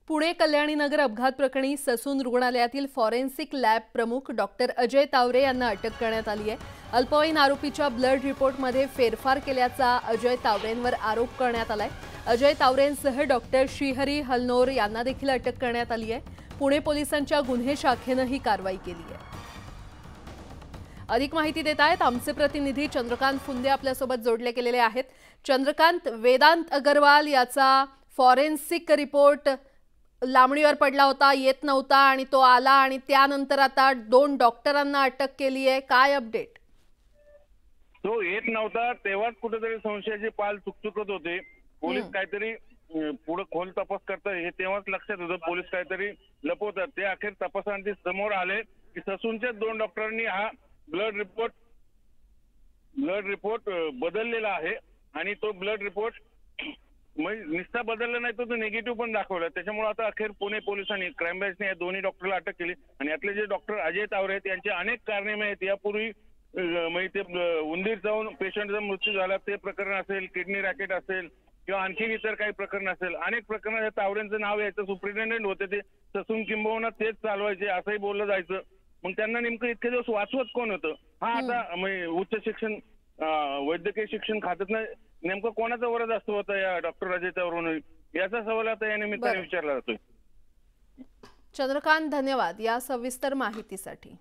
पुणे कल्याणीनगर अपघात प्रकरणी ससून रुग्णालयातील फॉरेन्सिक लॅब प्रमुख डॉक्टर अजय तावरे यांना अटक करण्यात आली आहे। अल्पवयीन आरोपीच्या ब्लड रिपोर्टमध्ये फेरफार केल्याचा अजय तावरेंवर आरोप करण्यात आलाय। अजय तावरेंसह डॉक्टर श्रीहरी हलनोर यांना देखील अटक करण्यात आली आहे। पुणे पोलिसांच्या गुन्हे शाखेने ही कारवाई केली आहे। अधिक माहिती देत आहेत आमचे प्रतिनिधी चंद्रकांत फुंदे आपल्यासोबत जोडले गेलेले आहेत। चंद्रकांत, वेदांत अग्रवाल याचा फॉरेन्सिक रिपोर्ट लांबणीवर पडला होता, येत नव्हता आणि तो आला आणि त्यानंतर आता 2 डॉक्टरांना अटक केली आहे। काय अपडेट? तो येत नव्हता तेव्हाच कुठेतरी संशयाचे पाल चुकचुकत होते। पोलीस काहीतरी पुढे खोल तपास करतात हे तेव्हाच लक्षात होतं पोलीस काहीतरी लपवतात। ते अखेर तपासांती समोर आले की ससूनच्या 2 डॉक्टरांनी हा ब्लड रिपोर्ट बदललेला आहे आणि तो ब्लड रिपोर्ट निस्ता बदलला नाही तो निगेटिव्ह पण दाखवला। त्याच्यामुळे आता अखेर पुणे पोलिसांनी क्राईम ब्रांचने या दोन्ही डॉक्टरला अटक केली आणि यातले जे डॉक्टर अजय तावरे आहेत यांचे अनेक कारणे आहेत। यापूर्वी ते उंदीर चावून पेशंटचा मृत्यू झाला ते प्रकरण असेल, किडनी रॅकेट असेल किंवा आणखी इतर काही प्रकरण असेल, अनेक प्रकरणात तावरेंचं नाव यायचं। सुप्रिटेंडेंट होते ते ससून किंबहुना तेच चालवायचे असंही बोललं जायचं। मग त्यांना नेमकं इतके दिवस वाचवत कोण होतं? हा आता उच्च शिक्षण वैद्यकीय शिक्षण खात्यातनं नेमकं कोणाचा वरद असतो होता या डॉक्टर अजय तावरे याचा सवाल आता या निमित्ताने विचारला जातोय। चंद्रकांत, धन्यवाद या सविस्तर माहितीसाठी।